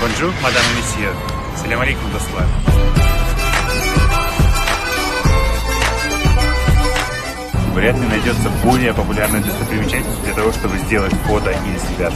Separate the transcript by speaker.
Speaker 1: Бонжур, мадам и месье. Салям алейкум, дослар. Вряд ли найдется более популярная достопримечательность для того, чтобы сделать фото или себя.